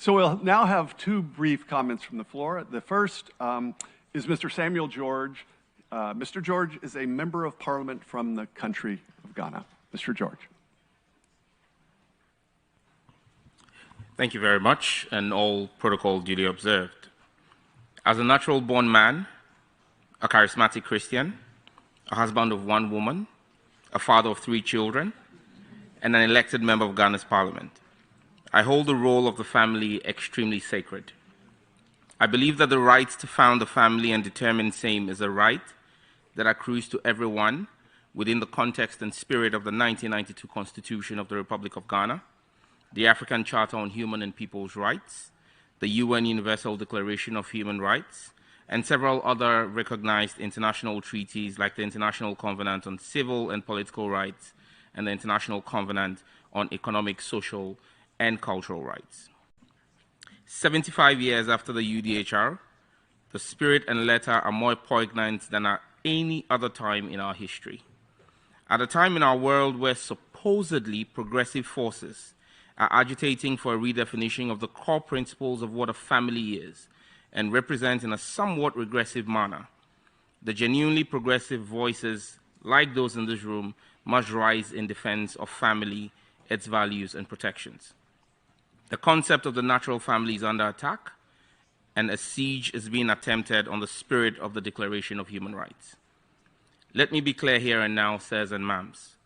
So we'll now have two brief comments from the floor. The first is Mr. Samuel George. Mr. George is a member of parliament from the country of Ghana. Mr. George. Thank you very much, and all protocol duly observed. As a natural-born man, a charismatic Christian, a husband of one woman, a father of 3 children, and an elected member of Ghana's parliament, I hold the role of the family extremely sacred. I believe that the right to found a family and determine same is a right that accrues to everyone within the context and spirit of the 1992 Constitution of the Republic of Ghana, the African Charter on Human and People's Rights, the UN Universal Declaration of Human Rights, and several other recognized international treaties like the International Covenant on Civil and Political Rights and the International Covenant on Economic, Social, and Cultural Rights. 75 years after the UDHR, the spirit and letter are more poignant than at any other time in our history. At a time in our world where supposedly progressive forces are agitating for a redefinition of the core principles of what a family is and represent in a somewhat regressive manner, the genuinely progressive voices, like those in this room, must rise in defense of family, its values and protections. The concept of the natural family is under attack, and a siege is being attempted on the spirit of the Declaration of Human Rights. Let me be clear here and now, sirs and ma'ams.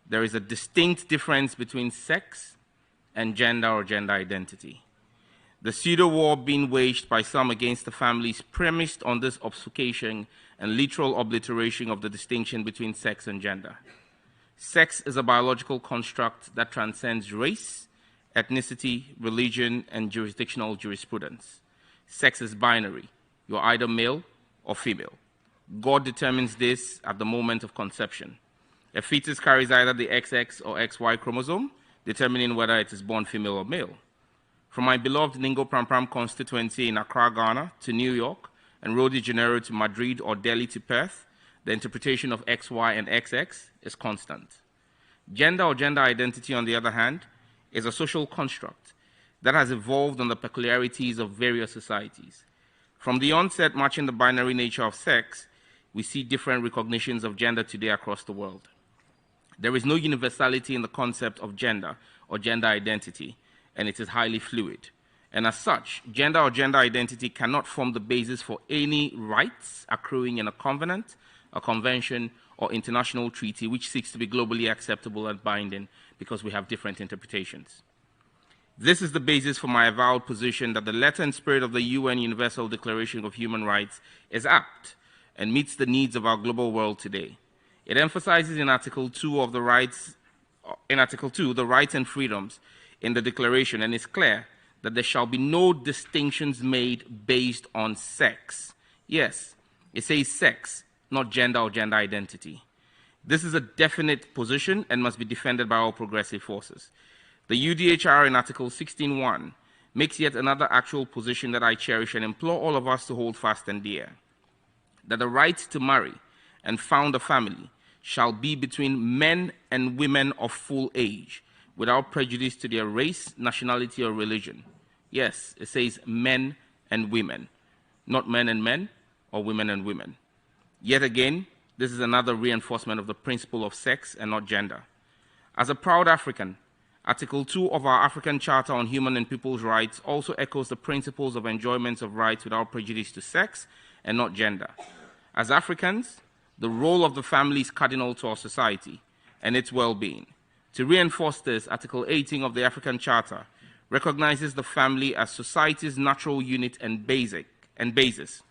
There is a distinct difference between sex and gender or gender identity. The pseudo-war being waged by some against the family is premised on this obfuscation and literal obliteration of the distinction between sex and gender. Sex is a biological construct that transcends race, ethnicity, religion, and jurisdictional jurisprudence. Sex is binary. You're either male or female. God determines this at the moment of conception. A fetus carries either the XX or XY chromosome, determining whether it is born female or male. From my beloved Ningo Prampram constituency in Accra, Ghana, to New York, and Rio de Janeiro to Madrid or Delhi to Perth, the interpretation of XY and XX is constant. Gender or gender identity, on the other hand, is a social construct that has evolved on the peculiarities of various societies. From the onset matching the binary nature of sex, we see different recognitions of gender today across the world. There is no universality in the concept of gender or gender identity, and it is highly fluid. And as such, gender or gender identity cannot form the basis for any rights accruing in a covenant, a convention, or international treaty which seeks to be globally acceptable and binding because we have different interpretations. This is the basis for my avowed position that the letter and spirit of the UN Universal Declaration of Human Rights is apt and meets the needs of our global world today. It emphasizes in Article 2 the rights and freedoms in the Declaration, and is clear that there shall be no distinctions made based on sex. Yes, it says sex, not gender or gender identity. This is a definite position and must be defended by all progressive forces. The UDHR in Article 16.1 makes yet another actual position that I cherish and implore all of us to hold fast and dear, that the right to marry and found a family shall be between men and women of full age, without prejudice to their race, nationality, or religion. Yes, it says men and women, not men and men or women and women. Yet again, this is another reinforcement of the principle of sex and not gender. As a proud African, Article 2 of our African Charter on Human and People's Rights also echoes the principles of enjoyment of rights without prejudice to sex and not gender. As Africans, the role of the family is cardinal to our society and its well-being. To reinforce this, Article 18 of the African Charter recognizes the family as society's natural unit and basis.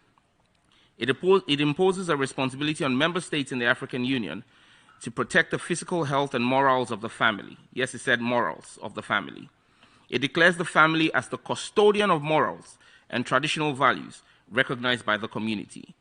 It imposes a responsibility on member states in the African Union to protect the physical health and morals of the family. Yes, it said morals of the family. It declares the family as the custodian of morals and traditional values recognized by the community.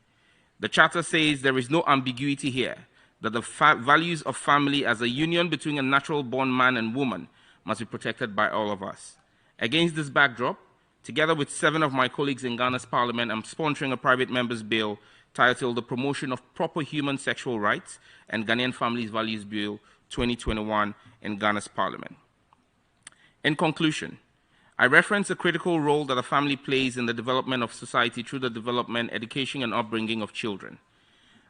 The Charter says there is no ambiguity here, that the values of family as a union between a natural-born man and woman must be protected by all of us. Against this backdrop, together with 7 of my colleagues in Ghana's parliament, I'm sponsoring a private member's bill titled The Promotion of Proper Human Sexual Rights and Ghanaian Families Values Bill 2021 in Ghana's parliament. In conclusion, I reference the critical role that a family plays in the development of society through the development, education, and upbringing of children.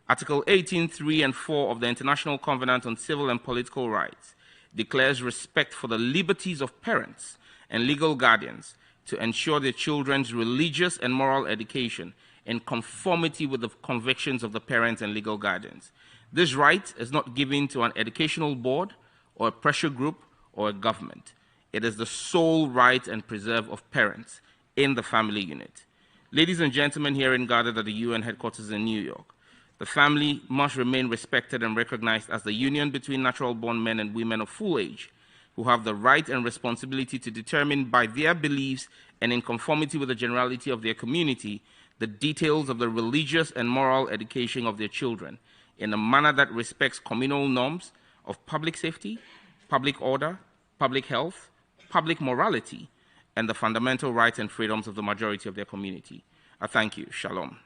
Article 18.3 and 4 of the International Covenant on Civil and Political Rights declares respect for the liberties of parents and legal guardians to ensure their children's religious and moral education in conformity with the convictions of the parents and legal guardians. This right is not given to an educational board or a pressure group or a government. It is the sole right and preserve of parents in the family unit. Ladies and gentlemen herein gathered at the UN headquarters in New York, the family must remain respected and recognized as the union between natural-born men and women of full age who have the right and responsibility to determine by their beliefs and in conformity with the generality of their community the details of the religious and moral education of their children in a manner that respects communal norms of public safety, public order, public health, public morality, and the fundamental rights and freedoms of the majority of their community. I thank you. Shalom.